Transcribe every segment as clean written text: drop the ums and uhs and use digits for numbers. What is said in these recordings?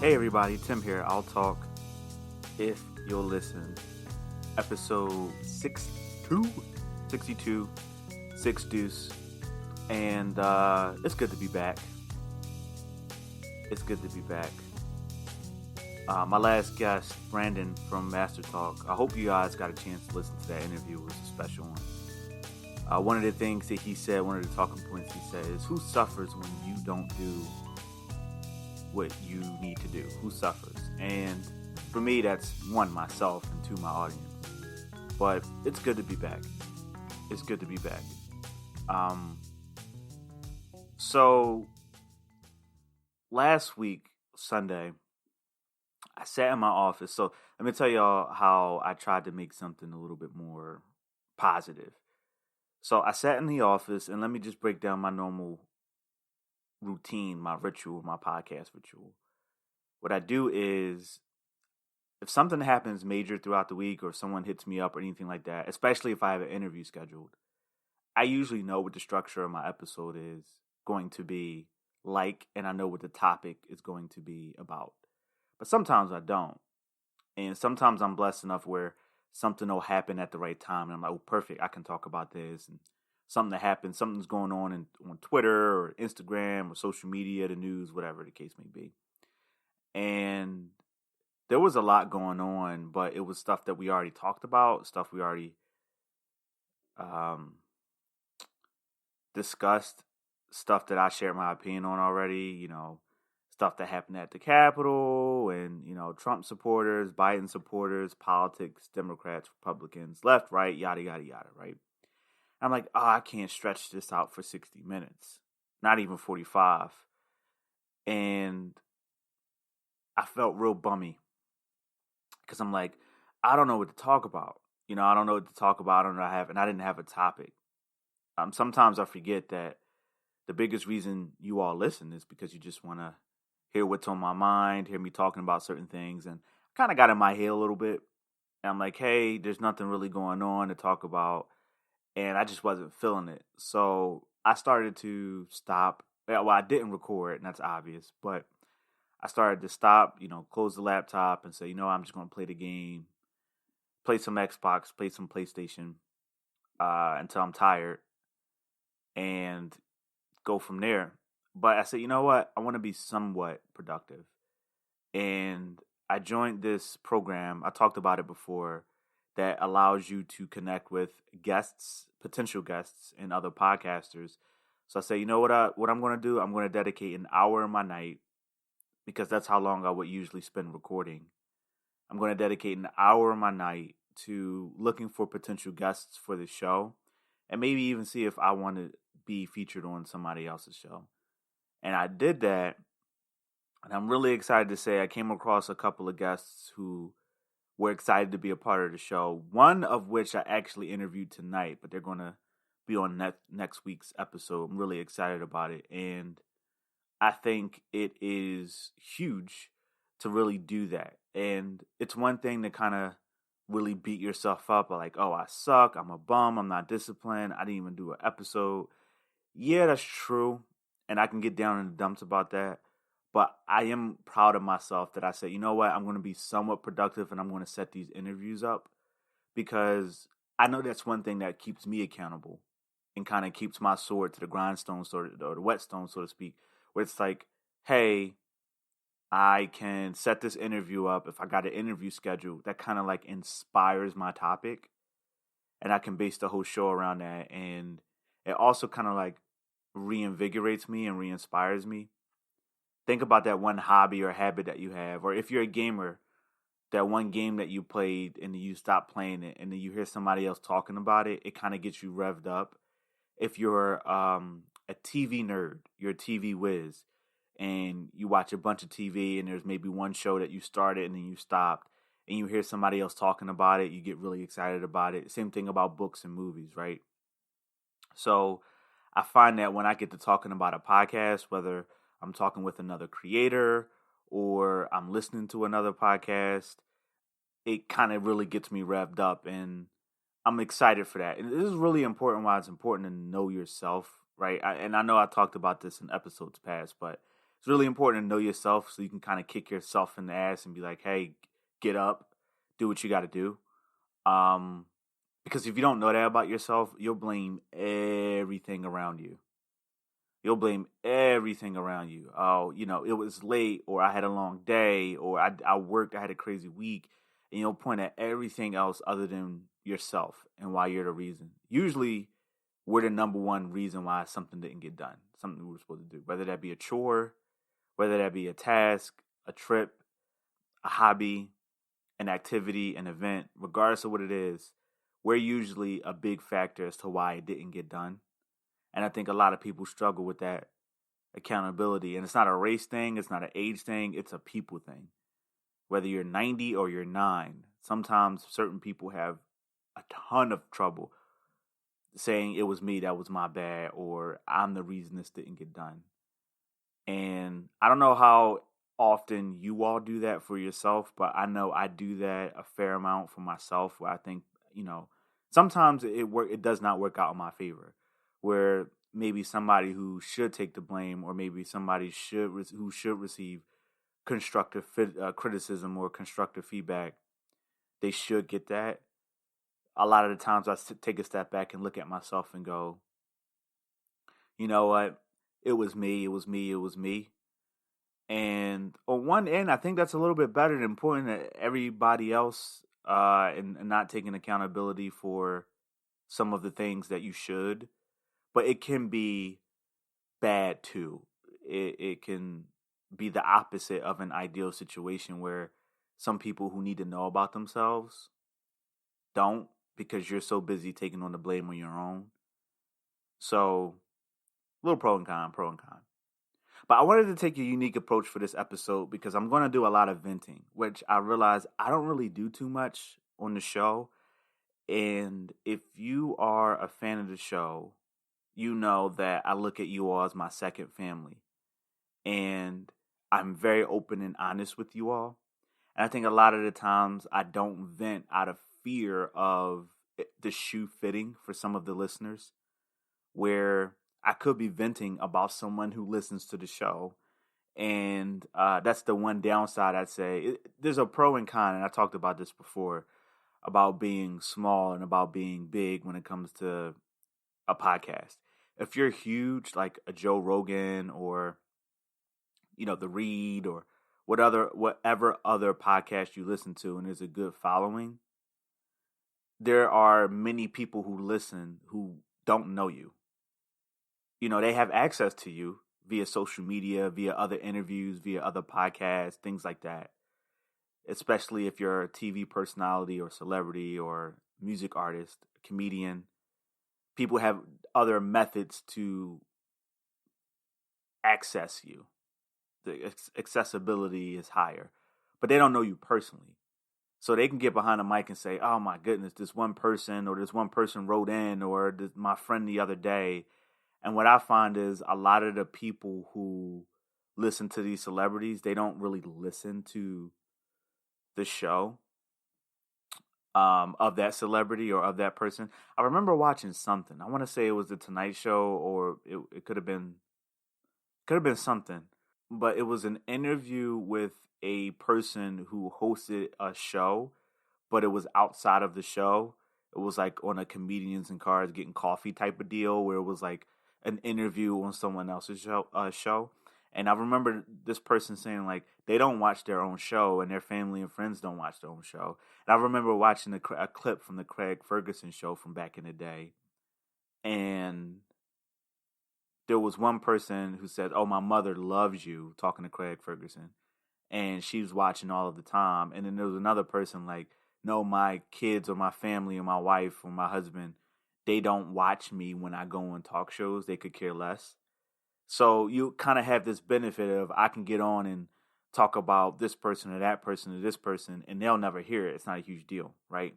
Hey everybody, Tim here. I'll talk if you'll listen. Episode 62, 6 Deuce. And it's good to be back. It's good to be back. My last guest, Brandon from Master Talk. I hope you guys got a chance to listen to that interview. It was a special one. One of the things that he said, one of the talking points he said is, who suffers when you don't do what you need to do? Who suffers? And for me, that's one, myself, and two, my audience. But it's good to be back. It's good to be back. So last week, Sunday, I sat in my office. So let me tell y'all how I tried to make something a little bit more positive. So I sat in the office, and let me just break down my normal routine, my ritual, my podcast ritual. What I do is, if something happens major throughout the week, or if someone hits me up or anything like that, especially if I have an interview scheduled, I usually know what the structure of my episode is going to be like, and I know what the topic is going to be about. But sometimes I don't. And sometimes I'm blessed enough where something will happen at the right time, and I'm like, oh, perfect, I can talk about this. And something that happens, something's going on Twitter or Instagram or social media, the news, whatever the case may be. And there was a lot going on, but it was stuff that we already talked about, stuff we already discussed, stuff that I shared my opinion on already, stuff that happened at the Capitol, and, Trump supporters, Biden supporters, politics, Democrats, Republicans, left, right, yada, yada, yada, right? I'm like, I can't stretch this out for 60 minutes, not even 45. And I felt real bummy because I'm like, I don't know what to talk about. I don't know what to talk about. I didn't have a topic. Sometimes I forget that the biggest reason you all listen is because you just want to hear what's on my mind, hear me talking about certain things. And I kind of got in my head a little bit. And I'm like, hey, there's nothing really going on to talk about. And I just wasn't feeling it. So I started to stop. Well, I didn't record, and that's obvious. But I started to stop, close the laptop and say, I'm just going to play the game, play some Xbox, play some PlayStation until I'm tired, and go from there. But I said, you know what? I want to be somewhat productive. And I joined this program. I talked about it before, that allows you to connect with guests, potential guests, and other podcasters. So I say, you know what I'm going to do? I'm going to dedicate an hour of my night, because that's how long I would usually spend recording. I'm going to dedicate an hour of my night to looking for potential guests for the show, and maybe even see if I want to be featured on somebody else's show. And I did that, and I'm really excited to say I came across a couple of guests who were excited to be a part of the show, one of which I actually interviewed tonight, but they're going to be on next week's episode. I'm really excited about it, and I think it is huge to really do that. And it's one thing to kind of really beat yourself up, like, oh, I suck, I'm a bum, I'm not disciplined, I didn't even do an episode. Yeah, that's true, and I can get down in the dumps about that. But I am proud of myself that I said, you know what, I'm going to be somewhat productive, and I'm going to set these interviews up, because I know that's one thing that keeps me accountable and kind of keeps my sword to the grindstone, or the whetstone, so to speak, where it's like, hey, I can set this interview up. If I got an interview scheduled, that kind of like inspires my topic, and I can base the whole show around that. And it also kind of like reinvigorates me and re-inspires me. Think about that one hobby or habit that you have, or if you're a gamer, that one game that you played and then you stop playing it, and then you hear somebody else talking about it, it kind of gets you revved up. If you're a TV nerd, you're a TV whiz, and you watch a bunch of TV, and there's maybe one show that you started and then you stopped, and you hear somebody else talking about it, you get really excited about it. Same thing about books and movies, right? So I find that when I get to talking about a podcast, whether I'm talking with another creator or I'm listening to another podcast, it kind of really gets me revved up, and I'm excited for that. And this is really important, why it's important to know yourself, right? And I know I talked about this in episodes past, but it's really important to know yourself so you can kind of kick yourself in the ass and be like, hey, get up, do what you got to do. Because if you don't know that about yourself, you'll blame everything around you. You'll blame everything around you. Oh, it was late, or I had a long day, or I worked, I had a crazy week. And you'll point at everything else other than yourself and why you're the reason. Usually, we're the number one reason why something didn't get done, something we were supposed to do. Whether that be a chore, whether that be a task, a trip, a hobby, an activity, an event, regardless of what it is, we're usually a big factor as to why it didn't get done. And I think a lot of people struggle with that accountability. And it's not a race thing, it's not an age thing, it's a people thing. Whether you're 90 or you're 9, sometimes certain people have a ton of trouble saying it was me, that was my bad, or I'm the reason this didn't get done. And I don't know how often you all do that for yourself, but I know I do that a fair amount for myself, where I think, sometimes it does not work out in my favor, where maybe somebody who should take the blame, or maybe somebody who should receive constructive criticism or constructive feedback, they should get that. A lot of the times I take a step back and look at myself and go, you know what? It was me. And on one end, I think that's a little bit better than pointing at everybody else and not taking accountability for some of the things that you should. But it can be bad too. It can be the opposite of an ideal situation where some people who need to know about themselves don't, because you're so busy taking on the blame on your own. So, a little pro and con. But I wanted to take a unique approach for this episode because I'm going to do a lot of venting, which I realize I don't really do too much on the show. And if you are a fan of the show, you know that I look at you all as my second family. And I'm very open and honest with you all. And I think a lot of the times I don't vent out of fear of the shoe fitting for some of the listeners, where I could be venting about someone who listens to the show. And that's the one downside I'd say. There's a pro and con, and I talked about this before, about being small and about being big when it comes to a podcast. If you're huge, like a Joe Rogan or, The Read or whatever other podcast you listen to, and there's a good following, there are many people who listen who don't know you. They have access to you via social media, via other interviews, via other podcasts, things like that. Especially if you're a TV personality or celebrity or music artist, comedian. People have other methods to access you. The accessibility is higher, but they don't know you personally. So they can get behind a mic and say, oh my goodness, this one person wrote in, or my friend the other day. And what I find is a lot of the people who listen to these celebrities, they don't really listen to the show of that celebrity or of that person. I remember watching something. I want to say it was The Tonight Show, or it could have been something. But it was an interview with a person who hosted a show, but it was outside of the show. It was like on a Comedians in Cars Getting Coffee type of deal, where it was like an interview on someone else's show. And I remember this person saying, like, they don't watch their own show and their family and friends don't watch their own show. And I remember watching a clip from the Craig Ferguson show from back in the day. And there was one person who said, oh, my mother loves you, talking to Craig Ferguson. And she was watching all of the time. And then there was another person like, no, my kids or my family or my wife or my husband, they don't watch me when I go on talk shows. They could care less. So you kind of have this benefit of I can get on and talk about this person or that person or this person, and they'll never hear it. It's not a huge deal, right?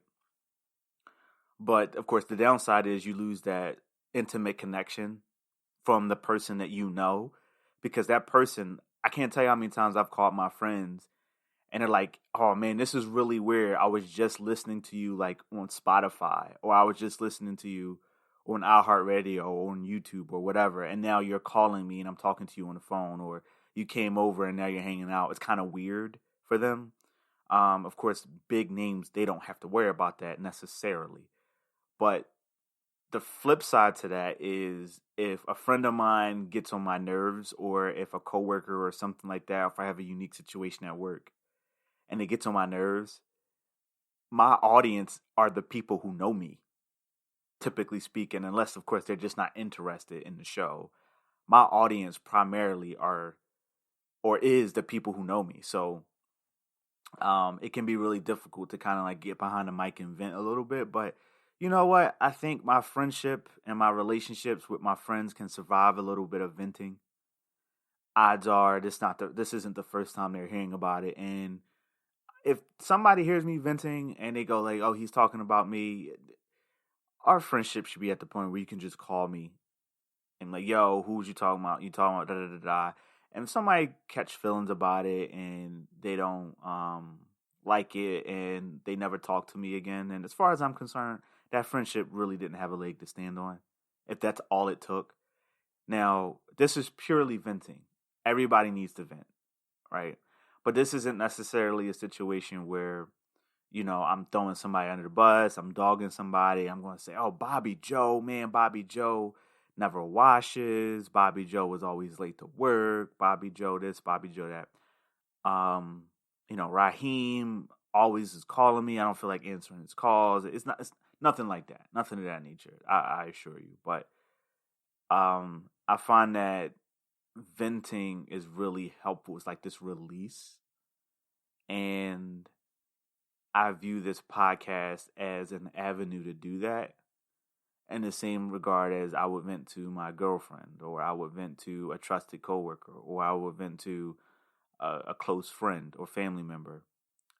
But, of course, the downside is you lose that intimate connection from the person that you know, because that person, I can't tell you how many times I've called my friends and they're like, oh man, this is really weird. I was just listening to you like on Spotify, or I was just listening to you on iHeartRadio or on YouTube or whatever. And now you're calling me and I'm talking to you on the phone, or you came over and now you're hanging out. It's kind of weird for them. Of course, big names, they don't have to worry about that necessarily. But the flip side to that is if a friend of mine gets on my nerves, or if a coworker or something like that, if I have a unique situation at work and it gets on my nerves, my audience are the people who know me, typically speaking, unless of course they're just not interested in the show. My audience primarily are or is the people who know me. So it can be really difficult to kind of like get behind the mic and vent a little bit. But you know what? I think my friendship and my relationships with my friends can survive a little bit of venting. Odds are this isn't the first time they're hearing about it. And if somebody hears me venting and they go like, "Oh, he's talking about me," our friendship should be at the point where you can just call me and like, "Yo, who's you talking about? You talking about da da da da?" And if somebody catch feelings about it and they don't like it and they never talk to me again, and as far as I'm concerned, that friendship really didn't have a leg to stand on. If that's all it took. Now, this is purely venting. Everybody needs to vent, right? But this isn't necessarily a situation where, I'm throwing somebody under the bus, I'm dogging somebody, I'm going to say, "Oh, Bobby Joe, man, Bobby Joe never washes. Bobby Joe was always late to work. Bobby Joe this, Bobby Joe that." Raheem always is calling me. I don't feel like answering his calls. It's nothing like that. Nothing of that nature. I assure you. But I find that venting is really helpful. It's like this release. And I view this podcast as an avenue to do that, in the same regard as I would vent to my girlfriend, or I would vent to a trusted coworker, or I would vent to a close friend or family member.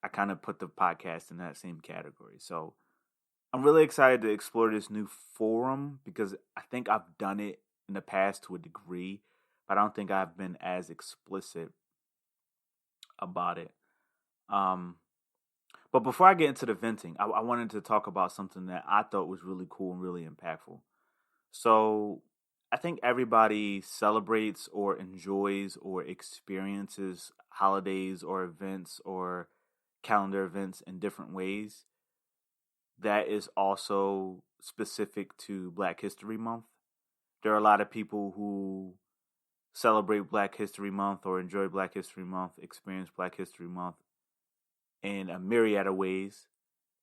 I kind of put the podcast in that same category. So I'm really excited to explore this new forum because I think I've done it in the past to a degree, but I don't think I've been as explicit about it. But before I get into the venting, I wanted to talk about something that I thought was really cool and really impactful. So I think everybody celebrates or enjoys or experiences holidays or events or calendar events in different ways. That is also specific to Black History Month. There are a lot of people who celebrate Black History Month or enjoy Black History Month, experience Black History Month in a myriad of ways.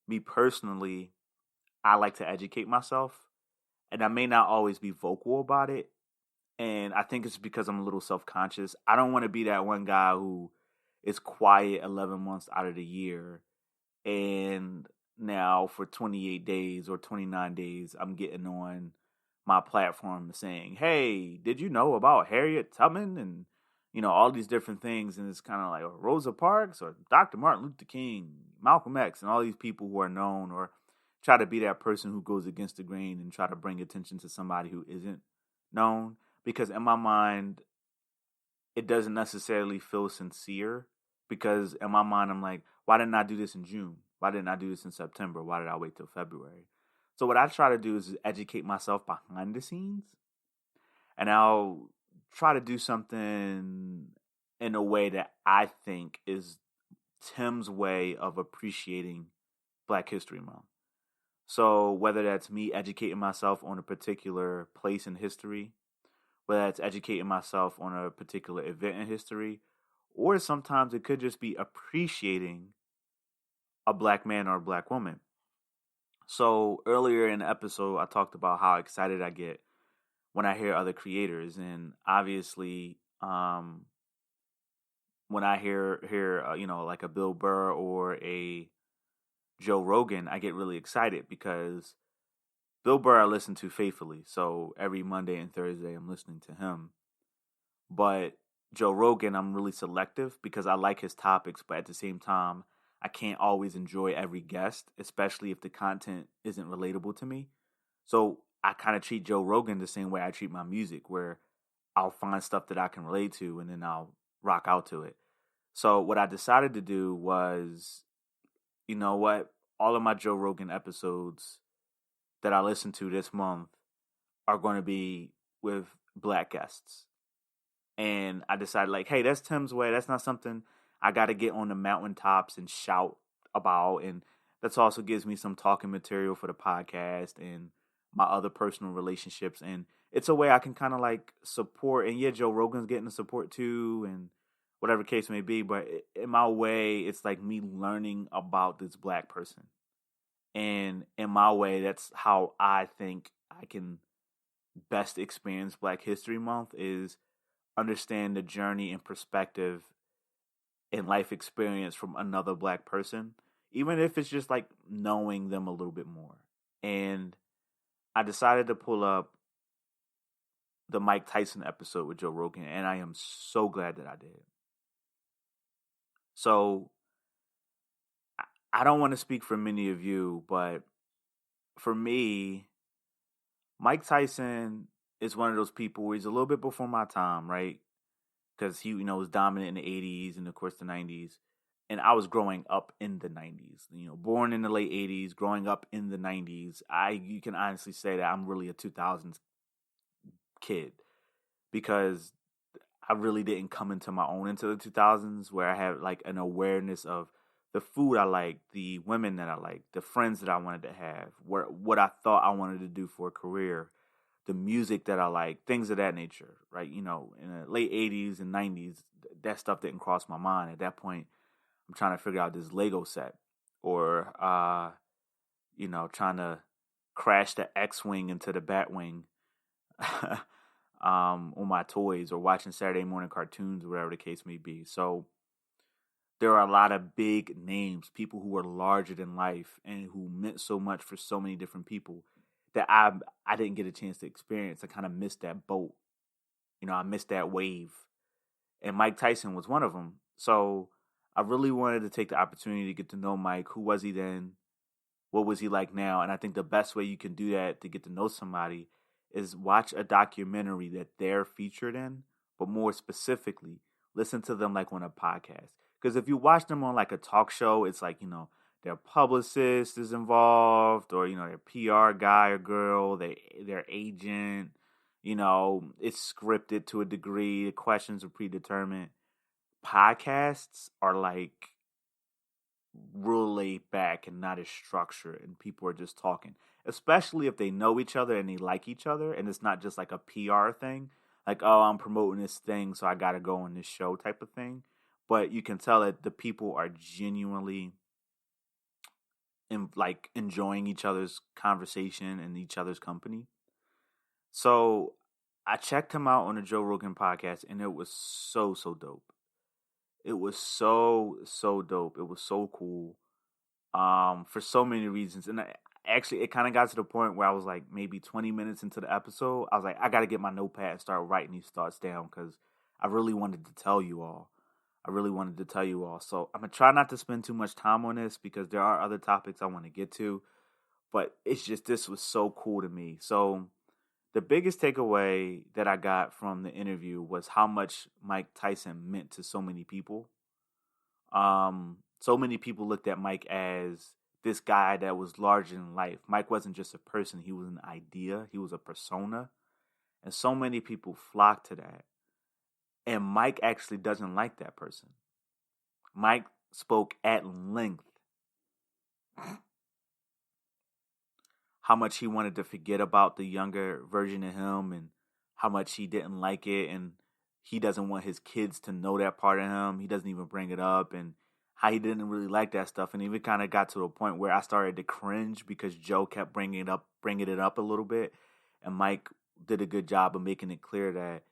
Me personally, I like to educate myself, and I may not always be vocal about it. And I think it's because I'm a little self-conscious. I don't want to be that one guy who is quiet 11 months out of the year, and now for 28 days or 29 days, I'm getting on my platform saying, "Hey, did you know about Harriet Tubman?" And, all these different things. And it's kind of like Rosa Parks or Dr. Martin Luther King, Malcolm X, and all these people who are known, or try to be that person who goes against the grain and try to bring attention to somebody who isn't known. Because in my mind, it doesn't necessarily feel sincere. Because in my mind, I'm like, why didn't I do this in June? Why didn't I do this in September? Why did I wait till February? So what I try to do is educate myself behind the scenes. And I'll try to do something in a way that I think is Tim's way of appreciating Black History Month. So whether that's me educating myself on a particular place in history, whether that's educating myself on a particular event in history, or sometimes it could just be appreciating a Black man or a Black woman. So earlier in the episode, I talked about how excited I get when I hear other creators, and obviously, when I hear like a Bill Burr or a Joe Rogan, I get really excited because Bill Burr I listen to faithfully. So every Monday and Thursday, I'm listening to him. But Joe Rogan, I'm really selective because I like his topics, but at the same time, I can't always enjoy every guest, especially if the content isn't relatable to me. So I kind of treat Joe Rogan the same way I treat my music, where I'll find stuff that I can relate to and then I'll rock out to it. So what I decided to do was, you know what? All of my Joe Rogan episodes that I listen to this month are going to be with Black guests. And I decided, like, hey, that's Tim's way. That's not something I got to get on the mountaintops and shout about. And that's also gives me some talking material for the podcast and my other personal relationships. And it's a way I can kind of like support. And yeah, Joe Rogan's getting the support too, and whatever case may be. But in my way, it's like me learning about this black person. And in my way, that's how I think I can best experience Black History Month is understand the journey and perspective and life experience from another black person, even if it's just like knowing them a little bit more. And I decided to pull up the Mike Tyson episode with Joe Rogan, and I am so glad that I did. So I don't want to speak for many of you, but for me, Mike Tyson is one of those people where he's a little bit before my time, right? Because he, was dominant in the 80s and, of course, the 90s. And I was growing up in the 90s, born in the late 80s, growing up in the 90s. You can honestly say that I'm really a 2000s kid because I really didn't come into my own into the 2000s where I had like an awareness of the food I liked, the women that I liked, the friends that I wanted to have, what I thought I wanted to do for a career, the music that I like, things of that nature, right? In the late 80s and 90s, that stuff didn't cross my mind. At that point, I'm trying to figure out this Lego set or, trying to crash the X-Wing into the Batwing on my toys or watching Saturday morning cartoons, whatever the case may be. So there are a lot of big names, people who were larger than life and who meant so much for so many different people that I didn't get a chance to experience. I kind of missed that boat. I missed that wave. And Mike Tyson was one of them. So I really wanted to take the opportunity to get to know Mike. Who was he then? What was he like now? And I think the best way you can do that to get to know somebody is watch a documentary that they're featured in, but more specifically, listen to them like on a podcast. Because if you watch them on like a talk show, it's like, their publicist is involved or, their PR guy or girl, their agent, it's scripted to a degree. The questions are predetermined. Podcasts are like real laid back and not as structured and people are just talking, especially if they know each other and they like each other and it's not just like a PR thing. Like, oh, I'm promoting this thing, so I got to go on this show type of thing. But you can tell that the people are genuinely enjoying each other's conversation and each other's company. So I checked him out on the Joe Rogan podcast, and it was so dope. It was so dope. It was so cool, for so many reasons. And it kind of got to the point where I was like maybe 20 minutes into the episode, I was like, I got to get my notepad and start writing these thoughts down because I really wanted to tell you all. So I'm going to try not to spend too much time on this because there are other topics I want to get to. But it's just, this was so cool to me. So the biggest takeaway that I got from the interview was how much Mike Tyson meant to so many people. So many people looked at Mike as this guy that was larger than life. Mike wasn't just a person. He was an idea. He was a persona. And so many people flocked to that. And Mike actually doesn't like that person. Mike spoke at length how much he wanted to forget about the younger version of him and how much he didn't like it and he doesn't want his kids to know that part of him. He doesn't even bring it up and how he didn't really like that stuff. And even kind of got to a point where I started to cringe because Joe kept bringing it up a little bit. And Mike did a good job of making it clear that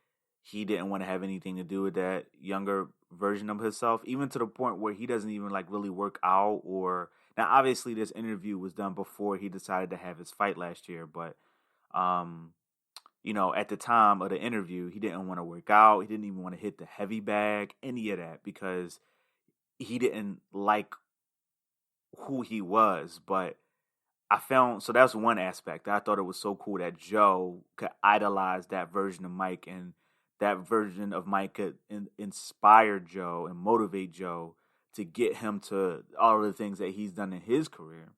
he didn't want to have anything to do with that younger version of himself, even to the point where he doesn't even like really work out or... Now, obviously, this interview was done before he decided to have his fight last year, but, at the time of the interview, he didn't want to work out. He didn't even want to hit the heavy bag, any of that, because he didn't like who he was. But so that's one aspect. I thought it was so cool that Joe could idolize that version of Mike, and that version of Mike could inspire Joe and motivate Joe to get him to all of the things that he's done in his career.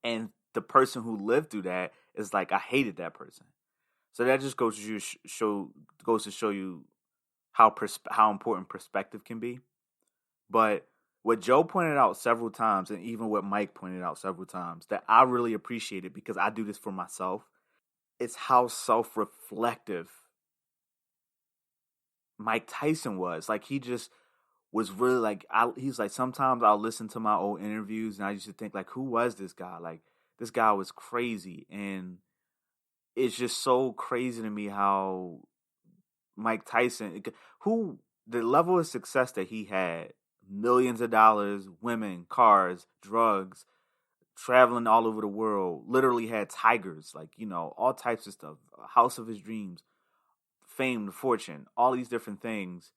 And the person who lived through that is like, I hated that person. So that just goes to show you how important perspective can be. But what Joe pointed out several times, and even what Mike pointed out several times, that I really appreciated because I do this for myself, is how self-reflective Mike Tyson was. Like, he just was really like, he's like, sometimes I'll listen to my old interviews and I used to think, like, who was this guy? Like, this guy was crazy. And it's just so crazy to me how Mike Tyson, the level of success that he had, millions of dollars, women, cars, drugs, traveling all over the world, literally had tigers, like, all types of stuff, house of his dreams, fame, fortune, all these different things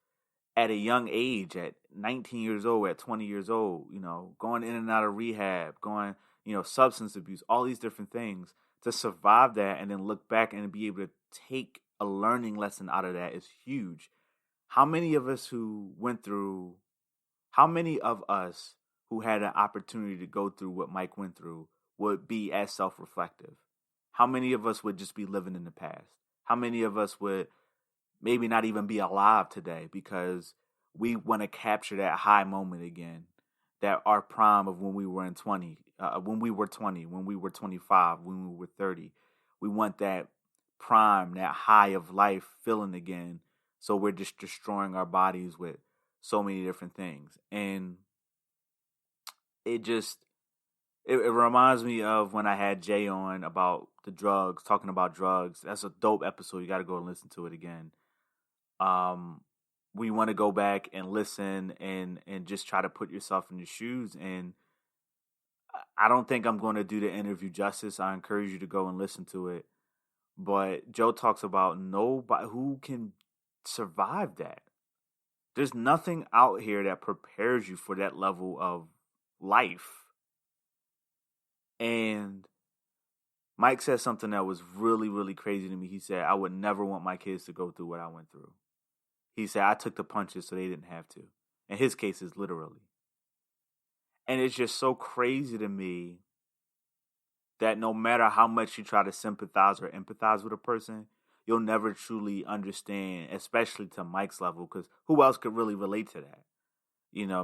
at a young age, at 19 years old, at 20 years old, going in and out of rehab, going, substance abuse, all these different things, to survive that and then look back and be able to take a learning lesson out of that is huge. How many of us who had an opportunity to go through what Mike went through would be as self-reflective? How many of us would just be living in the past? How many of us would maybe not even be alive today because we want to capture that high moment again, that our prime of when we were 20, when we were 20, when we were 25, when we were 30. We want that prime, that high of life feeling again. So we're just destroying our bodies with so many different things. And it reminds me of when I had Jay on about the drugs, talking about drugs. That's a dope episode. You got to go and listen to it again. We want to go back and listen and just try to put yourself in your shoes. And I don't think I'm going to do the interview justice. I encourage you to go and listen to it. But Joe talks about nobody who can survive that. There's nothing out here that prepares you for that level of life. And Mike said something that was really, really crazy to me. He said, I would never want my kids to go through what I went through. He said, I took the punches so they didn't have to. In his case, is literally. And it's just so crazy to me that no matter how much you try to sympathize or empathize with a person, you'll never truly understand, especially to Mike's level, because who else could really relate to that?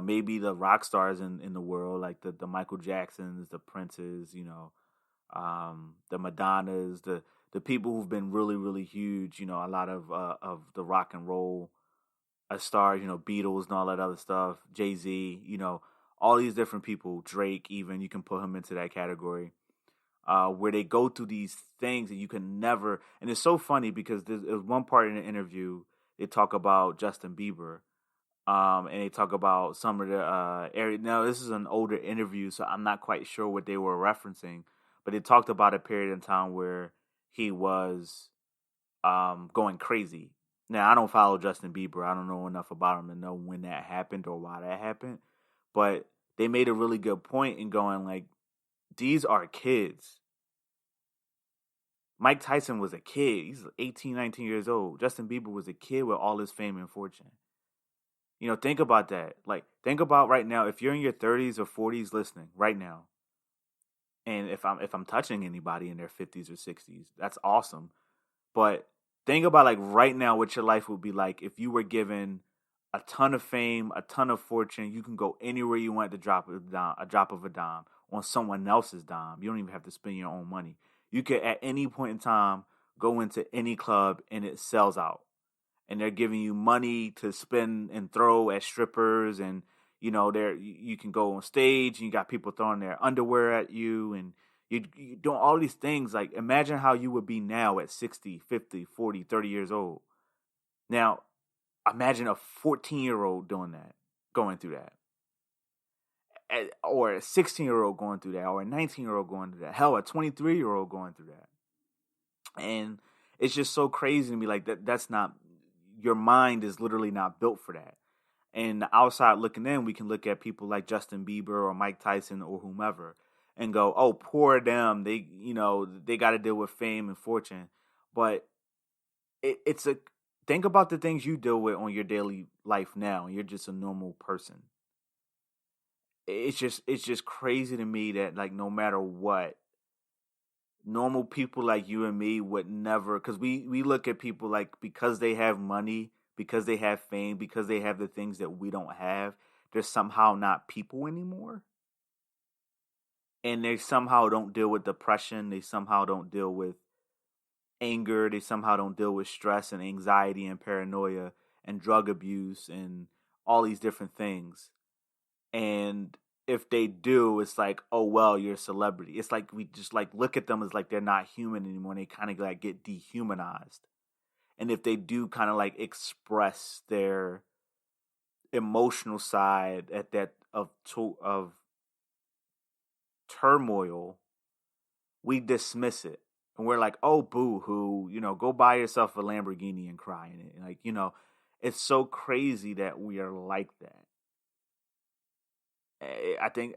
Maybe the rock stars in the world, like the Michael Jacksons, the Princes, the Madonnas, the people who've been really, really huge, a lot of the rock and roll stars, Beatles and all that other stuff, Jay-Z, all these different people, Drake even, you can put him into that category, where they go through these things that you can never, and it's so funny because there's one part in the interview, they talk about Justin Bieber, and they talk about some of the area. Now, this is an older interview, so I'm not quite sure what they were referencing, but they talked about a period in time where he was going crazy. Now, I don't follow Justin Bieber. I don't know enough about him to know when that happened or why that happened. But they made a really good point in going, like, these are kids. Mike Tyson was a kid. He's 18, 19 years old. Justin Bieber was a kid with all his fame and fortune. Think about that. Like, think about right now, if you're in your 30s or 40s listening right now, and if I'm touching anybody in their 50s or 60s, that's awesome. But think about, like, right now what your life would be like if you were given a ton of fame, a ton of fortune. You can go anywhere you want at the drop of a dime on someone else's dime. You don't even have to spend your own money. You could at any point in time go into any club and it sells out. And they're giving you money to spend and throw at strippers, and you can go on stage and you got people throwing their underwear at you, and you doing all these things. Like, imagine how you would be now at 60, 50, 40, 30 years old. Now, imagine a 14-year-old doing that, going through that. Or a 16-year-old going through that, or a 19-year-old going through that. Hell, a 23-year-old going through that. And it's just so crazy to me, like, that's not, your mind is literally not built for that. And outside looking in, we can look at people like Justin Bieber or Mike Tyson or whomever and go, oh, poor them. They got to deal with fame and fortune. But think about the things you deal with on your daily life now. You're just a normal person. It's just crazy to me that, like, no matter what, normal people like you and me would never, because we look at people like, because they have money, because they have fame, because they have the things that we don't have, they're somehow not people anymore. And they somehow don't deal with depression. They somehow don't deal with anger. They somehow don't deal with stress and anxiety and paranoia and drug abuse and all these different things. And if they do, it's like, oh, well, you're a celebrity. It's like we just like look at them as like they're not human anymore. And they kind of like get dehumanized. And if they do kind of like express their emotional side at that of turmoil, we dismiss it. And we're like, oh, boo hoo, go buy yourself a Lamborghini and cry in it. Like, it's so crazy that we are like that. I think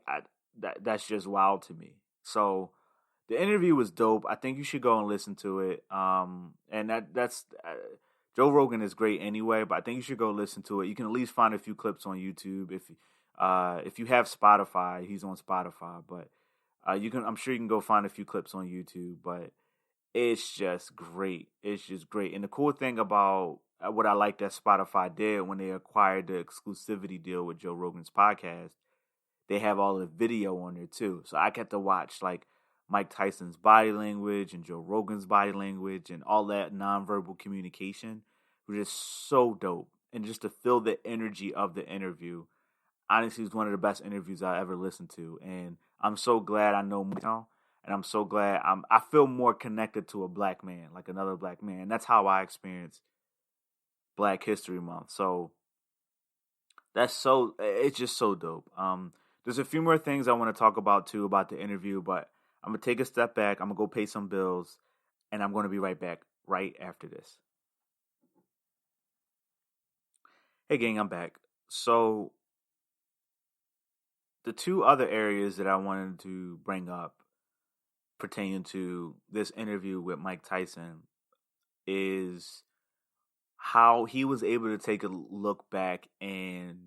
that's just wild to me. So the interview was dope. I think you should go and listen to it. And that's Joe Rogan is great anyway, but I think you should go listen to it. You can at least find a few clips on YouTube. If you have Spotify, he's on Spotify, but I'm sure you can go find a few clips on YouTube. But it's just great. It's just great. And the cool thing about what I like that Spotify did when they acquired the exclusivity deal with Joe Rogan's podcast, they have all the video on there too. So I get to watch like Mike Tyson's body language and Joe Rogan's body language and all that nonverbal communication, which is so dope. And just to feel the energy of the interview, honestly, it's one of the best interviews I ever listened to. And I'm so glad I know more now. And I'm so glad I feel more connected to a black man, like another black man. And that's how I experience Black History Month. So it's just so dope. There's a few more things I want to talk about too about the interview, but I'm going to take a step back. I'm going to go pay some bills, and I'm going to be right back right after this. Hey gang, I'm back. So the two other areas that I wanted to bring up pertaining to this interview with Mike Tyson is how he was able to take a look back and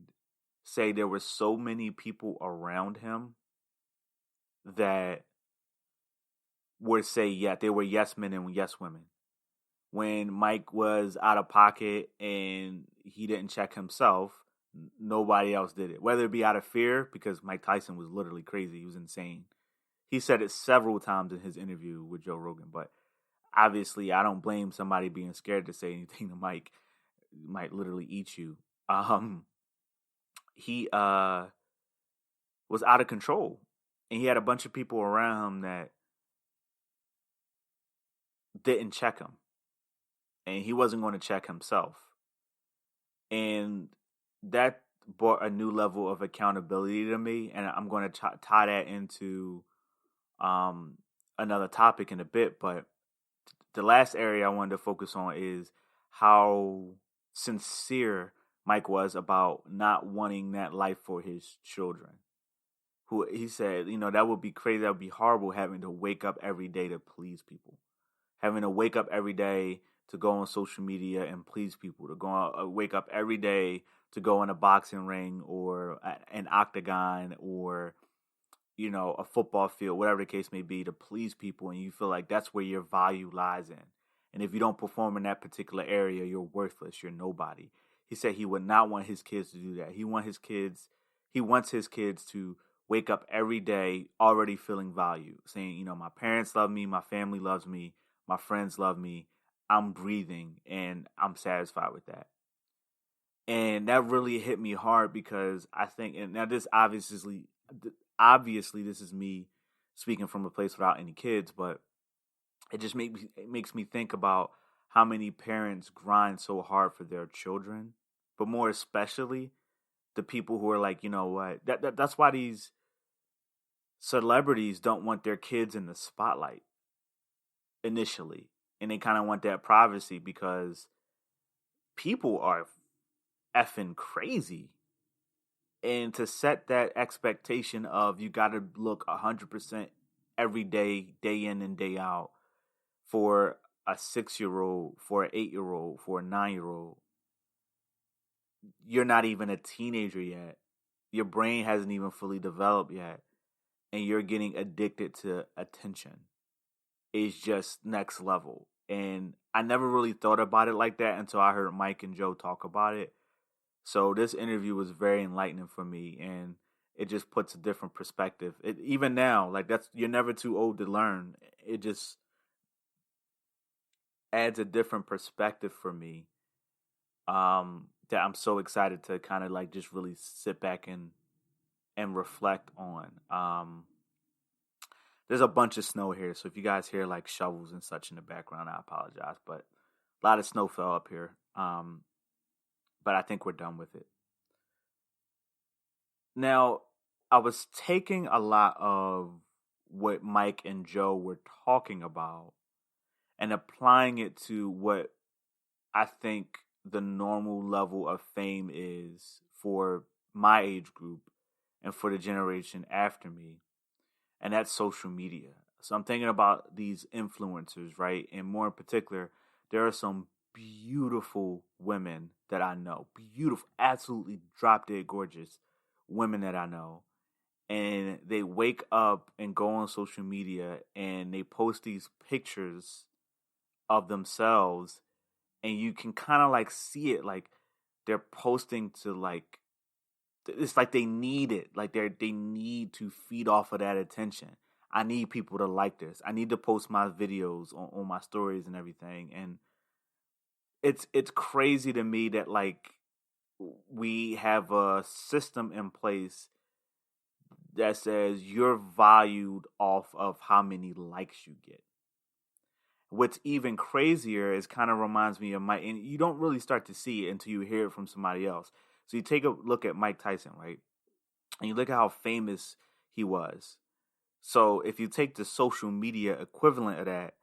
say there were so many people around him that would say, yeah, they were yes men and yes women. When Mike was out of pocket and he didn't check himself, nobody else did it. Whether it be out of fear, because Mike Tyson was literally crazy. He was insane. He said it several times in his interview with Joe Rogan, but obviously I don't blame somebody being scared to say anything to Mike. He might literally eat you. He was out of control, and he had a bunch of people around him that didn't check him, and he wasn't going to check himself. And that brought a new level of accountability to me, and I'm going to tie that into another topic in a bit. But the last area I wanted to focus on is how sincere Mike was about not wanting that life for his children. Who he said, that would be crazy. That would be horrible having to wake up every day to please people. Having to wake up every day to go on social media and please people. To wake up every day to go in a boxing ring or an octagon or, a football field, whatever the case may be, to please people. And you feel like that's where your value lies in. And if you don't perform in that particular area, you're worthless. You're nobody. He said he would not want his kids to do that. He wants his kids to wake up every day already feeling value, saying, my parents love me, my family loves me, my friends love me, I'm breathing, and I'm satisfied with that. And that really hit me hard because I think, and now this obviously this is me speaking from a place without any kids, but it just makes me think about how many parents grind so hard for their children, but more especially the people who are like, what? That's why these celebrities don't want their kids in the spotlight initially, and they kind of want that privacy because people are effing crazy. And to set that expectation of you got to look 100% every day, day in and day out, for a 6-year-old, for an 8-year-old, for a 9-year-old, you're not even a teenager yet. Your brain hasn't even fully developed yet. And you're getting addicted to attention. It's just next level. And I never really thought about it like that until I heard Mike and Joe talk about it. So this interview was very enlightening for me, and it just puts a different perspective. Even now, like that's you're never too old to learn. It just adds a different perspective for me. That I'm so excited to kind of like just really sit back and reflect on. There's a bunch of snow here, so if you guys hear like shovels and such in the background, I apologize. But a lot of snow fell up here. But I think we're done with it. Now, I was taking a lot of what Mike and Joe were talking about and applying it to what I think the normal level of fame is for my age group and for the generation after me, and that's social media. So I'm thinking about these influencers, right? And more in particular, there are some beautiful women that I know, beautiful, absolutely drop dead gorgeous women that I know. And they wake up and go on social media and they post these pictures of themselves, and you can kind of like see it, like they're posting to like, it's like they need it, like they need to feed off of that attention. I need people to like this. I need to post my videos on my stories and everything. And it's crazy to me that like we have a system in place that says you're valued off of how many likes you get. What's even crazier is kind of reminds me of Mike, and you don't really start to see it until you hear it from somebody else. So you take a look at Mike Tyson, right? And you look at how famous he was. So if you take the social media equivalent of that,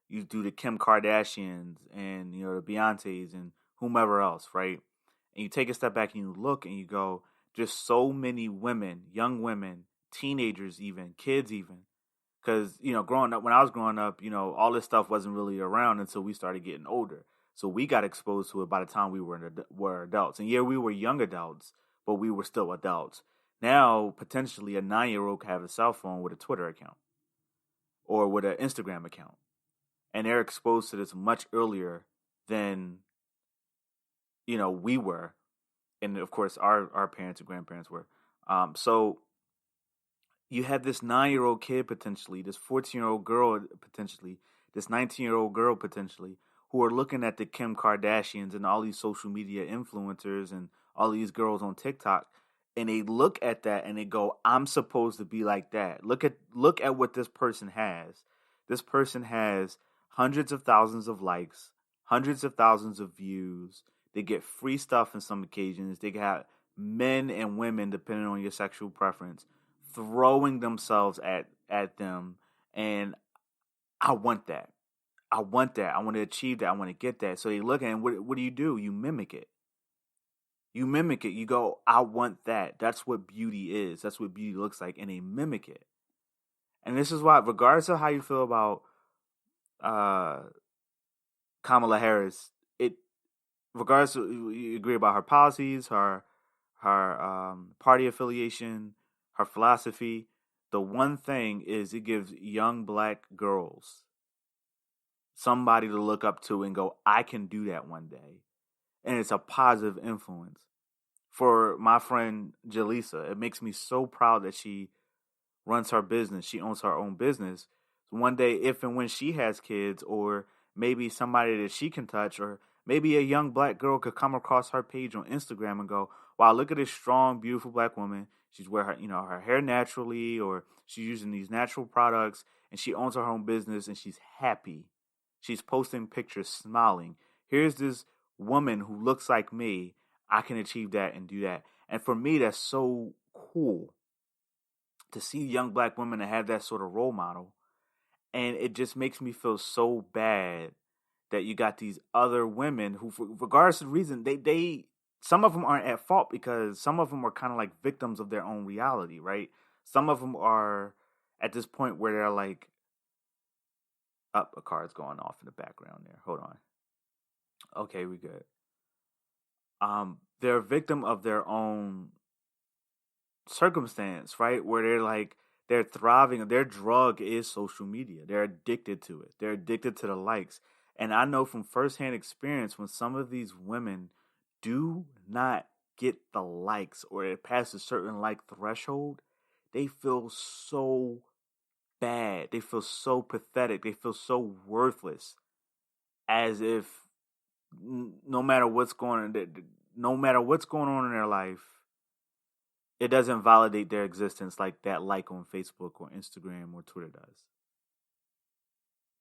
you do the Kim Kardashians and the Beyoncés and whomever else, right? And you take a step back and you look and you go, just so many women, young women, teenagers even, kids even. Because, growing up, when I was growing up, all this stuff wasn't really around until we started getting older. So we got exposed to it by the time we were adults. And yeah, we were young adults, but we were still adults. Now, potentially a 9-year-old could have a cell phone with a Twitter account or with an Instagram account. And they're exposed to this much earlier than, we were. And of course, our parents and grandparents were. So you have this 9-year-old kid potentially, this 14-year-old girl potentially, this 19-year-old girl potentially, who are looking at the Kim Kardashians and all these social media influencers and all these girls on TikTok, and they look at that and they go, I'm supposed to be like that. Look at what this person has. This person has hundreds of thousands of likes, hundreds of thousands of views. They get free stuff on some occasions. They got men and women, depending on your sexual preference, throwing themselves at them. And I want that. I want that. I want to achieve that. I want to get that. So they look at it, and what do? You mimic it. You mimic it. You go, I want that. That's what beauty is. That's what beauty looks like. And they mimic it. And this is why, regardless of how you feel about Kamala Harris, regardless of you agree about her policies, her party affiliation, her philosophy, the one thing is it gives young black girls somebody to look up to and go, I can do that one day. And it's a positive influence. For my friend Jaleesa, it makes me so proud that she runs her business. She owns her own business. So one day, if and when she has kids, or maybe somebody that she can touch, or maybe a young black girl could come across her page on Instagram and go, wow, look at this strong, beautiful black woman. She's wearing her hair naturally, or she's using these natural products, and she owns her own business, and she's happy. She's posting pictures smiling. Here's this woman who looks like me. I can achieve that and do that. And for me, that's so cool to see young black women that have that sort of role model. And it just makes me feel so bad that you got these other women who, regardless of the reason, they some of them aren't at fault because some of them are kind of like victims of their own reality, right? Some of them are at this point where they're like, a car is going off in the background there. Hold on. Okay, we good. They're a victim of their own circumstance, right? Where they're thriving. Their drug is social media. They're addicted to it. They're addicted to the likes. And I know from firsthand experience when some of these women do not get the likes or it passes a certain like threshold, they feel so bad. They feel so pathetic. They feel so worthless, as if no matter what's going on, no matter what's going on in their life, it doesn't validate their existence like that like on Facebook or Instagram or Twitter does.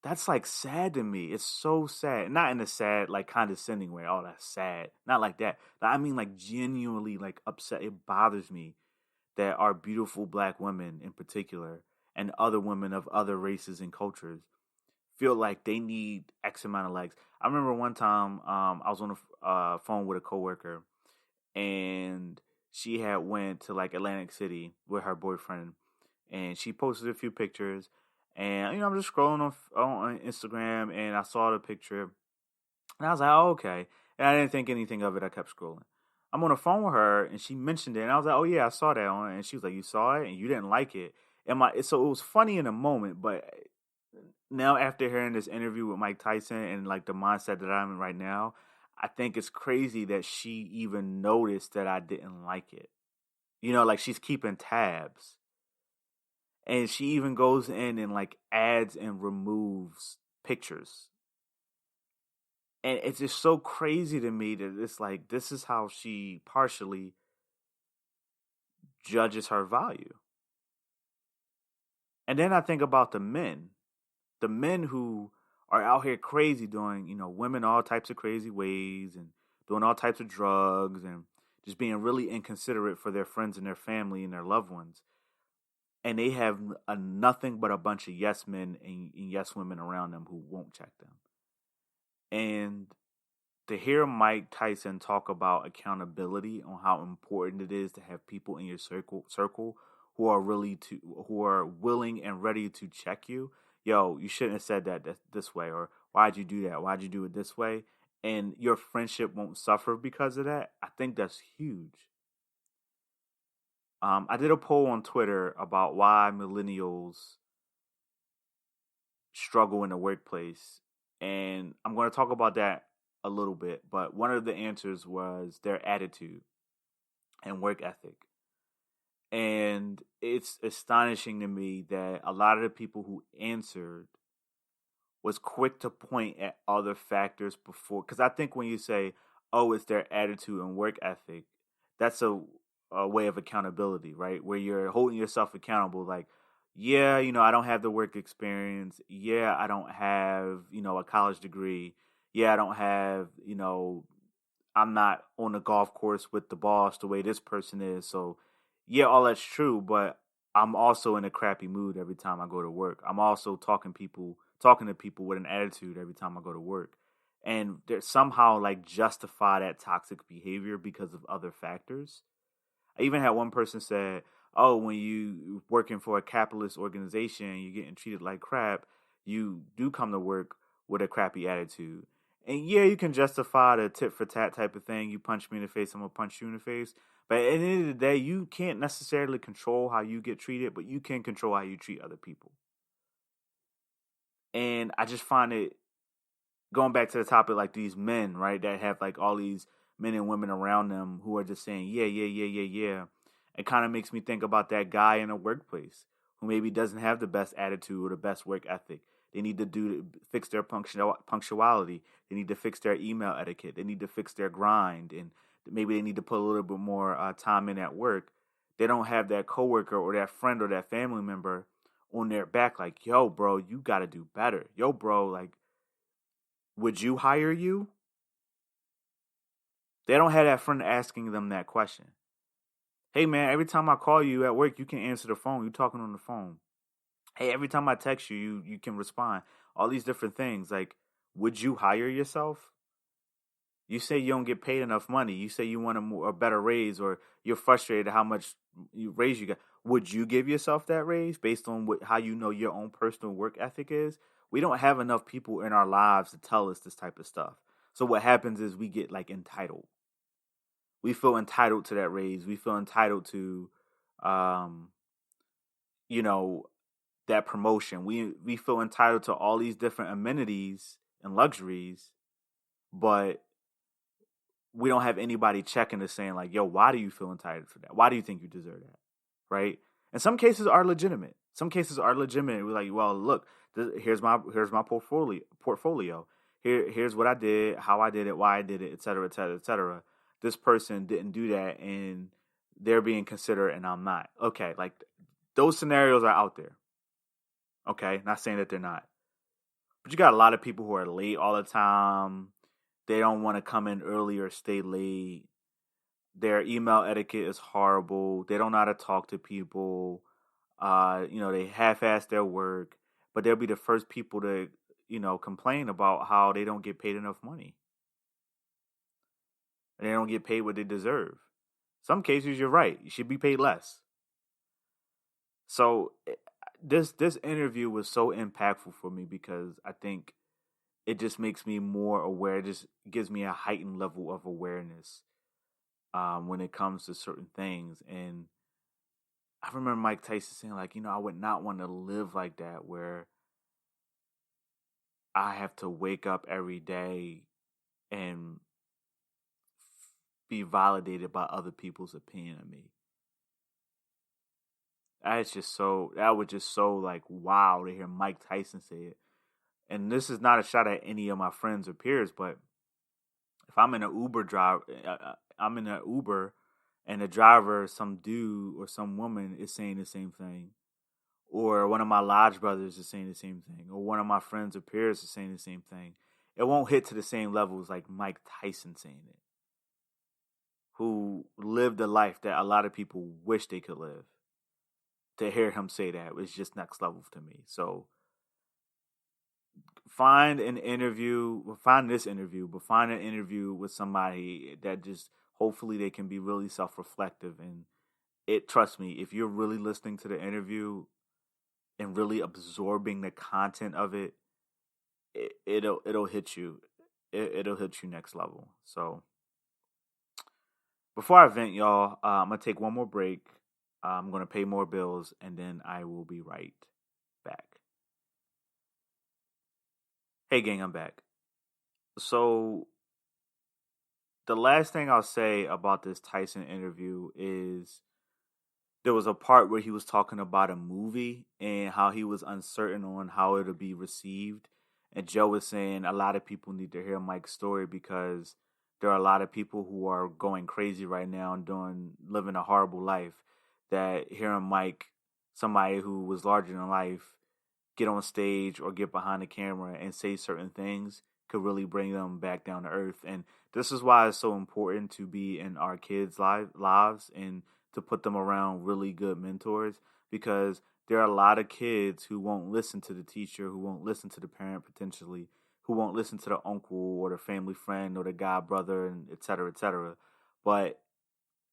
That's like sad to me. It's so sad. Not in a sad, like condescending way. Oh, that's sad. Not like that. I mean like genuinely like upset. It bothers me that our beautiful black women in particular and other women of other races and cultures feel like they need X amount of likes. I remember one time I was on the phone with a coworker and she had went to like Atlantic City with her boyfriend and she posted a few pictures and I'm just scrolling on Instagram and I saw the picture and I was like, oh, okay. And I didn't think anything of it. I kept scrolling. I'm on the phone with her and she mentioned it and I was like, oh yeah, I saw that on and she was like, you saw it and you didn't like it. So it was funny in the moment, but now after hearing this interview with Mike Tyson and like the mindset that I'm in right now, I think it's crazy that she even noticed that I didn't like it. Like she's keeping tabs. And she even goes in and like adds and removes pictures. And it's just so crazy to me that it's like this is how she partially judges her value. And then I think about the men who are out here crazy doing, women all types of crazy ways and doing all types of drugs and just being really inconsiderate for their friends and their family and their loved ones. And they have nothing but a bunch of yes men and yes women around them who won't check them. And to hear Mike Tyson talk about accountability on how important it is to have people in your circle who are willing and ready to check you. Yo, you shouldn't have said that this way, or why'd you do that? Why'd you do it this way? And your friendship won't suffer because of that. I think that's huge. I did a poll on Twitter about why millennials struggle in the workplace, and I'm going to talk about that a little bit. But one of the answers was their attitude and work ethic. And it's astonishing to me that a lot of the people who answered was quick to point at other factors before. Because I think when you say, oh, it's their attitude and work ethic, that's a way of accountability, right? Where you're holding yourself accountable. Like, yeah, I don't have the work experience. Yeah, I don't have, a college degree. Yeah, I don't have, I'm not on the golf course with the boss the way this person is. So, yeah, all that's true, but I'm also in a crappy mood every time I go to work. I'm also talking to people with an attitude every time I go to work. And they somehow like justify that toxic behavior because of other factors. I even had one person said, oh, when you working for a capitalist organization, you're getting treated like crap, you do come to work with a crappy attitude. And yeah, you can justify the tit for tat type of thing. You punch me in the face, I'm going to punch you in the face. But at the end of the day, you can't necessarily control how you get treated, but you can control how you treat other people. And I just find it, going back to the topic, like these men, right, that have like all these men and women around them who are just saying, yeah, yeah, yeah, yeah, yeah. It kind of makes me think about that guy in a workplace who maybe doesn't have the best attitude or the best work ethic. They need to fix their punctuality. They need to fix their email etiquette. They need to fix their grind. And maybe they need to put a little bit more time in at work. They don't have that coworker or that friend or that family member on their back like, yo, bro, you got to do better. Yo, bro, like, would you hire you? They don't have that friend asking them that question. Hey, man, every time I call you at work, you can answer the phone. You're talking on the phone. Hey, every time I text you, you can respond. All these different things. Like, would you hire yourself? You say you don't get paid enough money. You say you want a better raise, or you're frustrated at how much raise you got. Would you give yourself that raise based on how you know your own personal work ethic is? We don't have enough people in our lives to tell us this type of stuff. So what happens is we get like entitled. We feel entitled to that raise. We feel entitled to, that promotion. We feel entitled to all these different amenities and luxuries, but we don't have anybody checking us saying like, yo, why do you feel entitled for that? Why do you think you deserve that? Right? And some cases are legitimate. Some cases are legitimate. We're like, well, look, here's my portfolio. Here's what I did, how I did it, why I did it, et cetera, et cetera, et cetera. This person didn't do that, and they're being considerate, and I'm not. Okay, like those scenarios are out there. Okay, not saying that they're not, but you got a lot of people who are late all the time. They don't want to come in early or stay late. Their email etiquette is horrible. They don't know how to talk to people. They half-ass their work, but they'll be the first people to, complain about how they don't get paid enough money. And they don't get paid what they deserve. Some cases, you're right. You should be paid less. So this interview was so impactful for me because I think it just makes me more aware. It just gives me a heightened level of awareness when it comes to certain things. And I remember Mike Tyson saying, like, I would not want to live like that where I have to wake up every day and be validated by other people's opinion of me. That was just so like, wow, to hear Mike Tyson say it. And this is not a shot at any of my friends or peers, but if I'm in an I'm in an Uber and the driver, some dude or some woman is saying the same thing, or one of my lodge brothers is saying the same thing, or one of my friends or peers is saying the same thing, it won't hit to the same levels like Mike Tyson saying it, who lived a life that a lot of people wish they could live. To hear him say that was just next level to me. So find an interview with somebody that just hopefully they can be really self-reflective. And trust me, if you're really listening to the interview and really absorbing the content of it, it'll hit you. It'll hit you next level. So before I vent, y'all, I'm gonna take one more break. I'm gonna pay more bills, and then I will be right back. Hey gang, I'm back. So the last thing I'll say about this Tyson interview is there was a part where he was talking about a movie and how he was uncertain on how it'll be received. And Joe was saying a lot of people need to hear Mike's story because there are a lot of people who are going crazy right now and living a horrible life, that hearing Mike, somebody who was larger than life, get on stage or get behind the camera and say certain things could really bring them back down to earth. And this is why it's so important to be in our kids' lives and to put them around really good mentors, because there are a lot of kids who won't listen to the teacher, who won't listen to the parent potentially, who won't listen to the uncle or the family friend or the god brother, and et cetera, but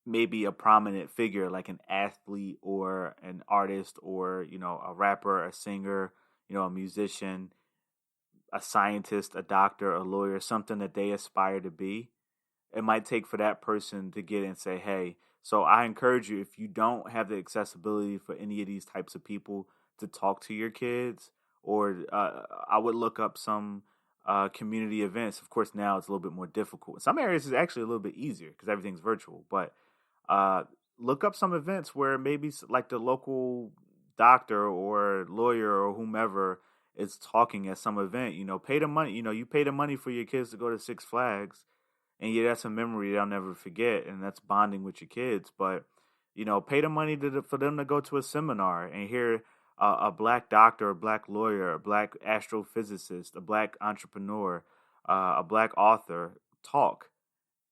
maybe a prominent figure like an athlete or an artist or, a rapper, a singer, a musician, a scientist, a doctor, a lawyer, something that they aspire to be. It might take for that person to get and say, hey, so I encourage you, if you don't have the accessibility for any of these types of people to talk to your kids, or I would look up some community events. Of course, now it's a little bit more difficult. In some areas, it's actually a little bit easier because everything's virtual. But look up some events where maybe like the local doctor or lawyer or whomever is talking at some event. Pay the money. You pay the money for your kids to go to Six Flags. And yeah, that's a memory they'll never forget, and that's bonding with your kids. But, pay the money for them to go to a seminar and hear a black doctor, a black lawyer, a black astrophysicist, a black entrepreneur, a black author talk.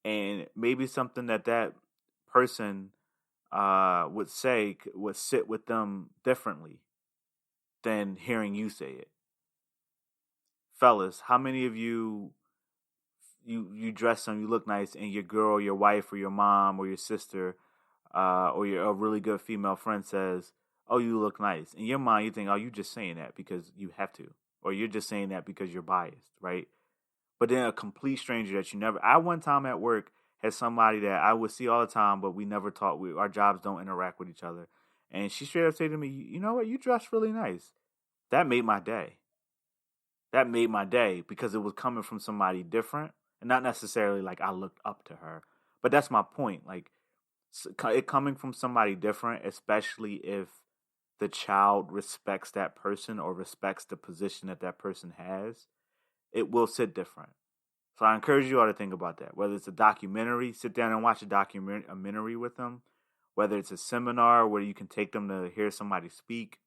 And maybe something that person would say would sit with them differently than hearing you say it. Fellas, how many of you dress some, you look nice, and your girl, your wife, or your mom, or your sister, or a really good female friend says, "Oh, you look nice." In your mind, you think, "Oh, you just saying that because you have to," or you're just saying that because you're biased, right? But then a complete stranger that you never. I one time at work had somebody that I would see all the time, but we never talk. Our jobs don't interact with each other, and she straight up said to me, "You know what? You dress really nice." That made my day. that made my day because it was coming from somebody different, and not necessarily like I looked up to her. But that's my point. Like it coming from somebody different, especially if the child respects that person or respects the position that that person has, it will sit different. So I encourage you all to think about that. Whether it's a documentary, sit down and watch a documentary with them. Whether it's a seminar where you can take them to hear somebody speak,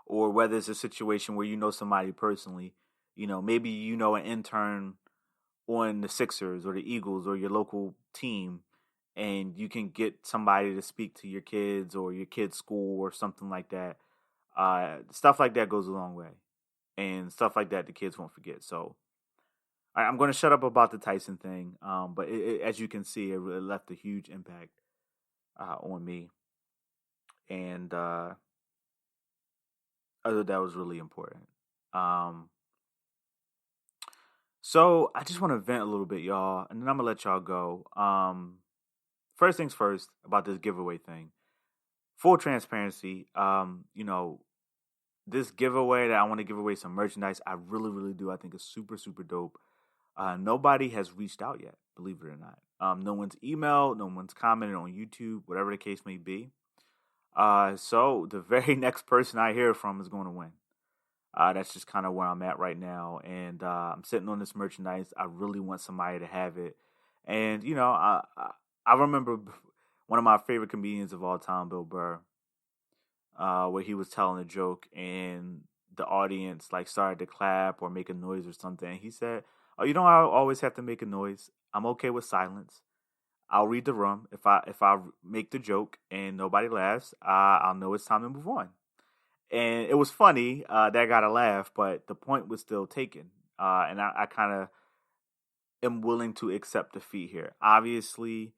or whether it's a situation where you know somebody personally, maybe you know an intern on the Sixers or the Eagles or your local team, and you can get somebody to speak to your kids or your kids' school or something like that. Stuff like that goes a long way, and stuff like that the kids won't forget. So I'm going to shut up about the Tyson thing, but as you can see, it really left a huge impact on me, and that was really important. So I just want to vent a little bit, y'all, and then I'm gonna let y'all go. First things first about this giveaway thing. Full transparency, this giveaway that I want to give away some merchandise, I really, really do. I think it's super, super dope. Nobody has reached out yet, believe it or not. No one's emailed, no one's commented on YouTube, whatever the case may be. So the very next person I hear from is going to win. That's just kind of where I'm at right now. And I'm sitting on this merchandise. I really want somebody to have it. And, I remember one of my favorite comedians of all time, Bill Burr, where he was telling a joke and the audience like started to clap or make a noise or something. And he said, "Oh, you don't always have to make a noise. I'm okay with silence. I'll read the room. If I make the joke and nobody laughs, I'll know it's time to move on." And it was funny. That got a laugh, but the point was still taken. And I kind of am willing to accept defeat here. Obviously,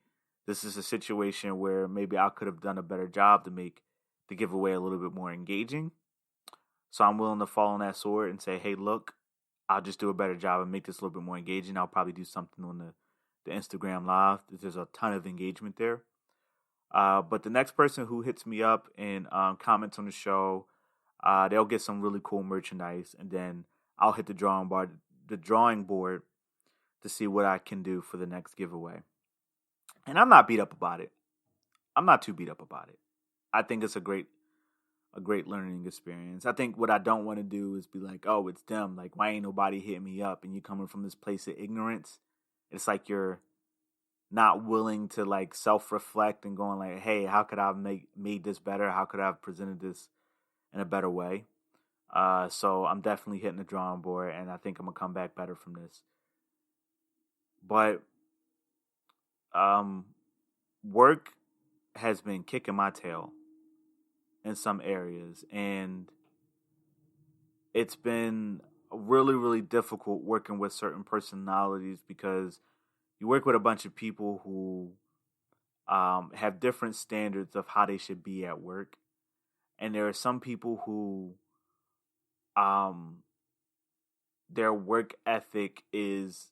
this is a situation where maybe I could have done a better job to make the giveaway a little bit more engaging. So I'm willing to fall on that sword and say, hey, look, I'll just do a better job and make this a little bit more engaging. I'll probably do something on the Instagram Live. There's a ton of engagement there. But the next person who hits me up and comments on the show, they'll get some really cool merchandise, and then I'll hit the drawing board to see what I can do for the next giveaway. And I'm not beat up about it. I'm not too beat up about it. I think it's a great learning experience. I think what I don't want to do is be like, oh, it's them. Like, why ain't nobody hit me up? And you coming from this place of ignorance. It's like you're not willing to like self-reflect and going like, hey, how could I have made this better? How could I have presented this in a better way? So I'm definitely hitting the drawing board, and I think I'm gonna come back better from this. But work has been kicking my tail in some areas, and it's been really, really difficult working with certain personalities because you work with a bunch of people who have different standards of how they should be at work. And there are some people who their work ethic is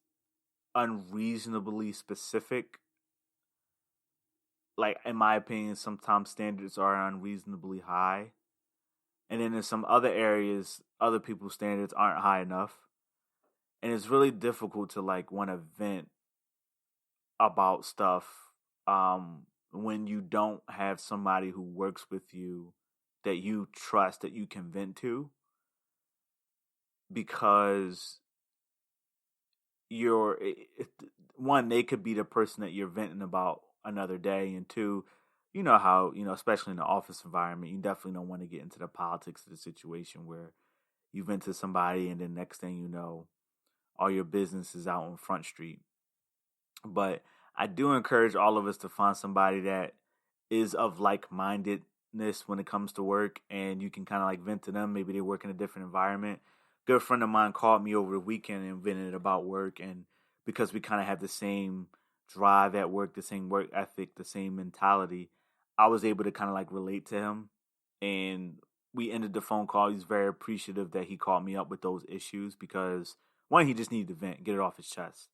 unreasonably specific. Like, in my opinion, sometimes standards are unreasonably high. And then in some other areas, other people's standards aren't high enough. And it's really difficult to like want to vent about stuff when you don't have somebody who works with you that you trust, that you can vent to, because one, they could be the person that you're venting about another day, and two, you know how, especially in the office environment, you definitely don't want to get into the politics of the situation where you vent to somebody and then next thing you know, all your business is out on Front Street. But I do encourage all of us to find somebody that is of like-mindedness when it comes to work, and you can kind of like vent to them. Maybe they work in a different environment. Good friend of mine called me over the weekend and vented about work, and because we kind of have the same drive at work, the same work ethic, the same mentality, I was able to kind of like relate to him, and we ended the phone call. He's very appreciative that he called me up with those issues because, one, he just needed to vent, get it off his chest.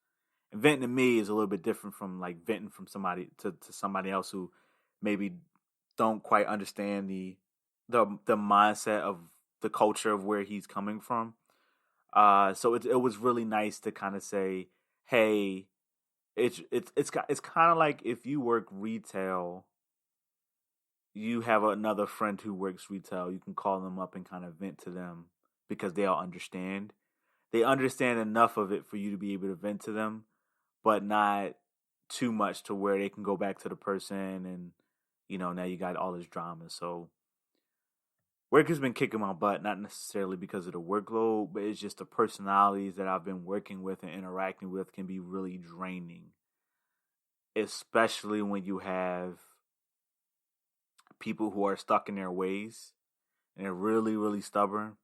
And venting to me is a little bit different from like venting from somebody to somebody else who maybe don't quite understand the mindset of the culture of where he's coming from. So it was really nice to kind of say, hey, it's kind of like if you work retail, you have another friend who works retail. You can call them up and kind of vent to them because they all understand. They understand enough of it for you to be able to vent to them, but not too much to where they can go back to the person and now you got all this drama. So work has been kicking my butt, not necessarily because of the workload, but it's just the personalities that I've been working with and interacting with can be really draining, especially when you have people who are stuck in their ways and they're really, really stubborn.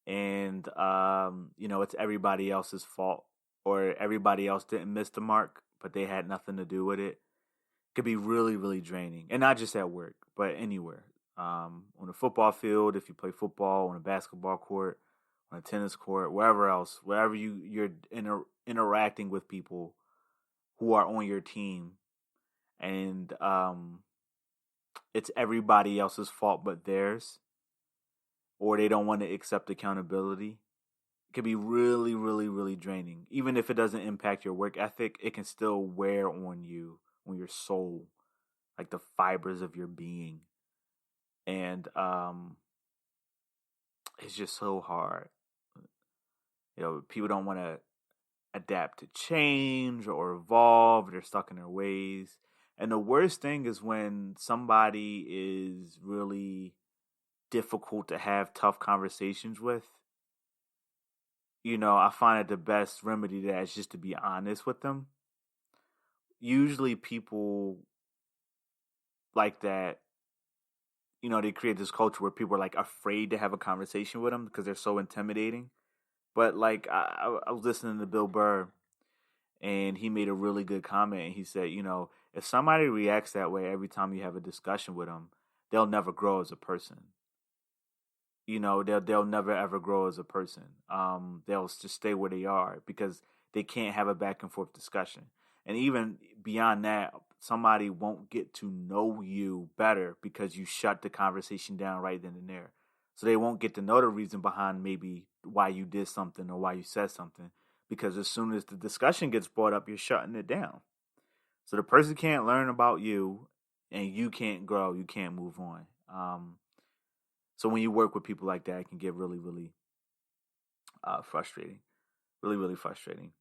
And, it's everybody else's fault or everybody else didn't miss the mark, but they had nothing to do with it. It could be really, really draining. And not just at work, but anywhere. On a football field, if you play football, on a basketball court, on a tennis court, wherever else, wherever you're interacting with people who are on your team, and it's everybody else's fault but theirs, or they don't want to accept accountability. It can be really, really, really draining. Even if it doesn't impact your work ethic, it can still wear on you, on your soul, like the fibers of your being. And it's just so hard. People don't want to adapt to change or evolve. They're stuck in their ways. And the worst thing is when somebody is really difficult to have tough conversations with. I find it the best remedy to that is just to be honest with them. Usually people like that, they create this culture where people are like afraid to have a conversation with them because they're so intimidating. But like I was listening to Bill Burr and he made a really good comment. And he said, if somebody reacts that way every time you have a discussion with them, they'll never grow as a person. They'll never ever grow as a person. They'll just stay where they are because they can't have a back and forth discussion. And even beyond that, somebody won't get to know you better because you shut the conversation down right then and there. So they won't get to know the reason behind maybe why you did something or why you said something. Because as soon as the discussion gets brought up, you're shutting it down. So the person can't learn about you and you can't grow, you can't move on. So when you work with people like that, it can get really, really frustrating. Really, really frustrating.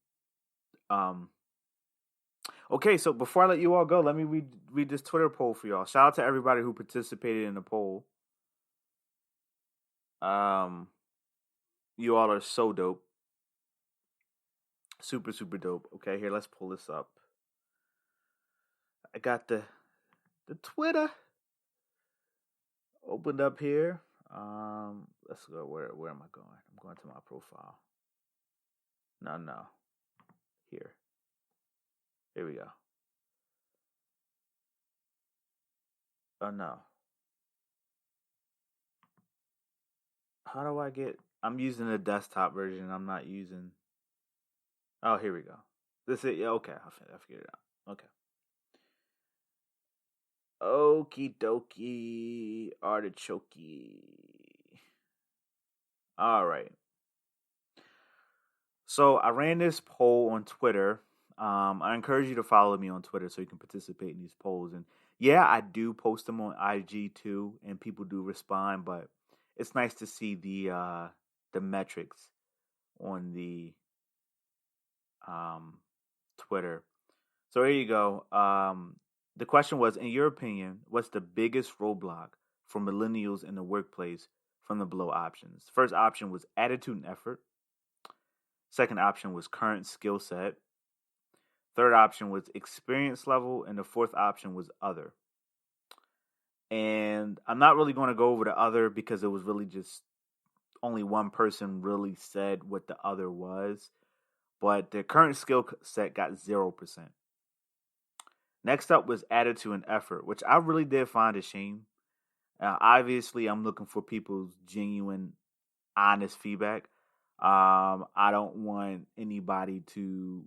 Okay, so before I let you all go, let me read this Twitter poll for y'all. Shout out to everybody who participated in the poll. You all are so dope. Super, super dope. Okay, here, let's pull this up. I got the Twitter opened up here. Let's go. Where am I going? I'm going to my profile. No. Here we go. Oh no. How do I get? I'm using the desktop version. I'm not using. Oh, here we go. This is okay. I figured it out. Okay. Okie dokie, artichoke. All right. So I ran this poll on Twitter. I encourage you to follow me on Twitter so you can participate in these polls. And yeah, I do post them on IG too, and people do respond. But it's nice to see the metrics on the Twitter. So here you go. The question was, in your opinion, what's the biggest roadblock for millennials in the workplace from the below options? First option was attitude and effort. Second option was current skill set. Third option was experience level. And the fourth option was other. And I'm not really going to go over the other because it was really just only one person really said what the other was. But the current skill set got 0%. Next up was attitude and effort, which I really did find a shame. Obviously, I'm looking for people's genuine, honest feedback. I don't want anybody to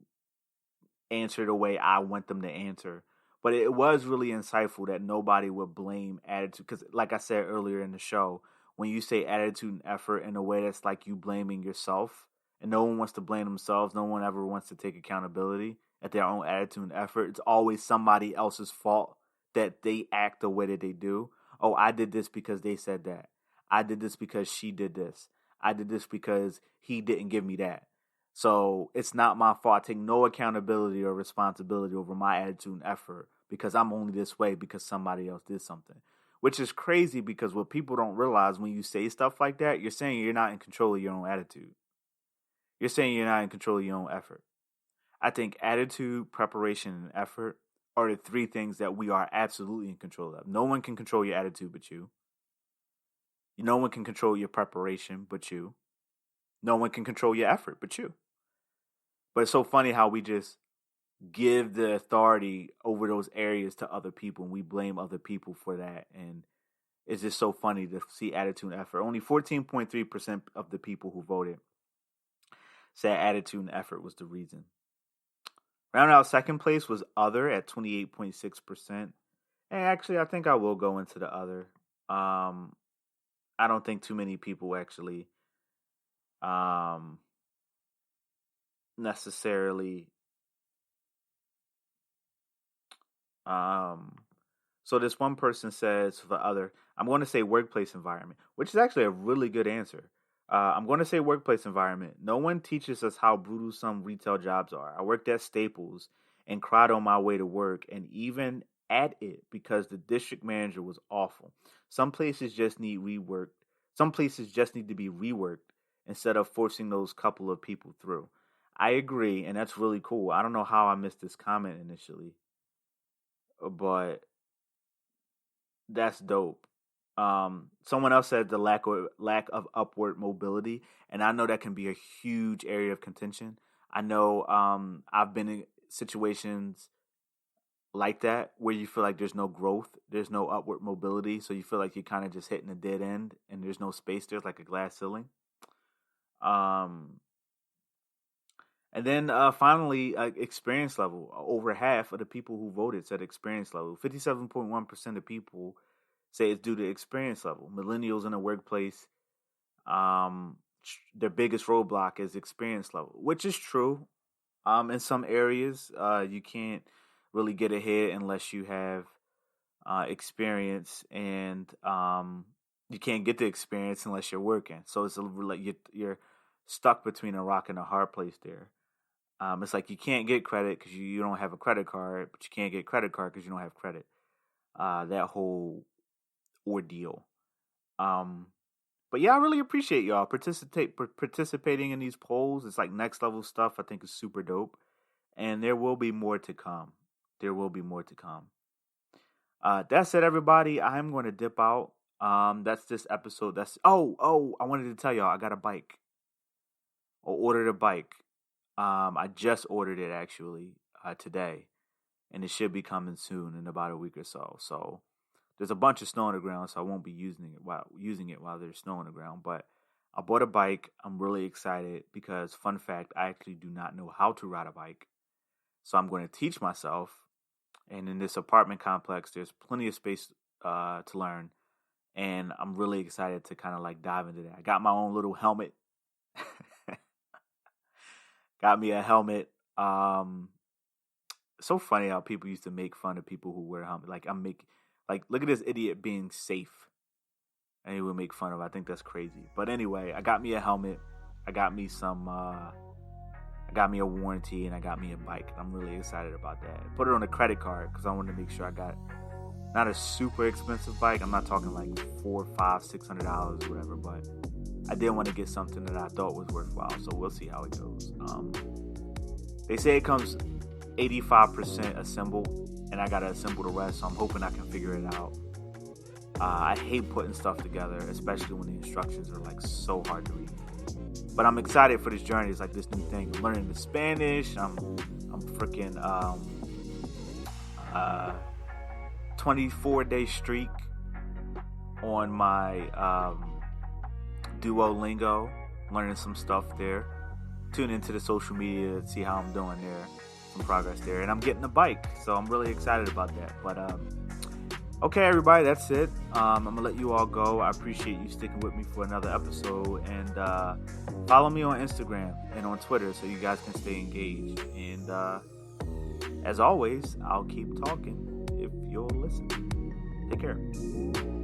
answer the way I want them to answer. But it was really insightful that nobody would blame attitude. Because like I said earlier in the show, when you say attitude and effort in a way that's like you blaming yourself, and no one wants to blame themselves. No one ever wants to take accountability at their own attitude and effort. It's always somebody else's fault that they act the way that they do. Oh, I did this because they said that. I did this because she did this. I did this because he didn't give me that. So it's not my fault. I take no accountability or responsibility over my attitude and effort because I'm only this way because somebody else did something. Which is crazy because what people don't realize when you say stuff like that, you're saying you're not in control of your own attitude. You're saying you're not in control of your own effort. I think attitude, preparation, and effort are the three things that we are absolutely in control of. No one can control your attitude but you. No one can control your preparation but you. No one can control your effort but you. But it's so funny how we just give the authority over those areas to other people and we blame other people for that. And it's just so funny to see attitude and effort. Only 14.3% of the people who voted said attitude and effort was the reason. Rounding out second place was other at 28.6%. And actually, I think I will go into the other. I don't think too many people actually necessarily. So this one person says for the other, I'm going to say workplace environment, which is actually a really good answer. I'm going to say workplace environment. No one teaches us how brutal some retail jobs are. I worked at Staples and cried on my way to work and even at it because the district manager was awful. Some places just need reworked. Some places just need to be reworked instead of forcing those couple of people through. I agree, and that's really cool. I don't know how I missed this comment initially, but that's dope. Someone else said the lack of upward mobility, and I know that can be a huge area of contention. I know I've been in situations like that where you feel like there's no growth, there's no upward mobility, so you feel like you're kind of just hitting a dead end, and there's no space. There's like a glass ceiling. And then finally, experience level. Over half of the people who voted said experience level. 57.1% of people say it's due to experience level. Millennials in the workplace, their biggest roadblock is experience level, which is true. In some areas, you can't really get ahead unless you have experience, and you can't get the experience unless you're working. So it's like you're stuck between a rock and a hard place there. It's like you can't get credit because you don't have a credit card, but you can't get credit card because you don't have credit. That whole ordeal. But yeah, I really appreciate y'all participating in these polls. It's like next level stuff. I think is super dope, and there will be more to come. There will be more to come. That said, everybody, I'm going to dip out. That's this episode. I wanted to tell y'all I got a bike. Or ordered a bike. I just ordered it actually today, and it should be coming soon in about a week or so. So there's a bunch of snow on the ground, so I won't be using it while there's snow on the ground. But I bought a bike. I'm really excited because, fun fact, I actually do not know how to ride a bike, so I'm going to teach myself. And in this apartment complex, there's plenty of space to learn, and I'm really excited to kind of like dive into that. I got my own little helmet. Got me a helmet. So funny how people used to make fun of people who wear a helmet. Look at this idiot being safe. And he would make fun of. I think that's crazy. But anyway, I got me a helmet. I got me I got me a warranty, and I got me a bike. I'm really excited about that. I put it on a credit card because I wanted to make sure I got not a super expensive bike. I'm not talking like $400, $500, $600 or whatever, but I did want to get something that I thought was worthwhile, so we'll see how it goes. They say it comes 85% assembled, and I got to assemble the rest, so I'm hoping I can figure it out. I hate putting stuff together, especially when the instructions are like so hard to read. But I'm excited for this journey. It's like this new thing. I'm learning the Spanish. I'm freaking 24-day streak on my Duolingo, learning some stuff there. Tune into the social media to see how I'm doing there, some progress there. And I'm getting a bike, so I'm really excited about that. But Okay, everybody, that's it. I'm gonna let you all go. I appreciate you sticking with me for another episode, and follow me on Instagram and on Twitter so you guys can stay engaged. And as always, I'll keep talking if you'll listen. Take care.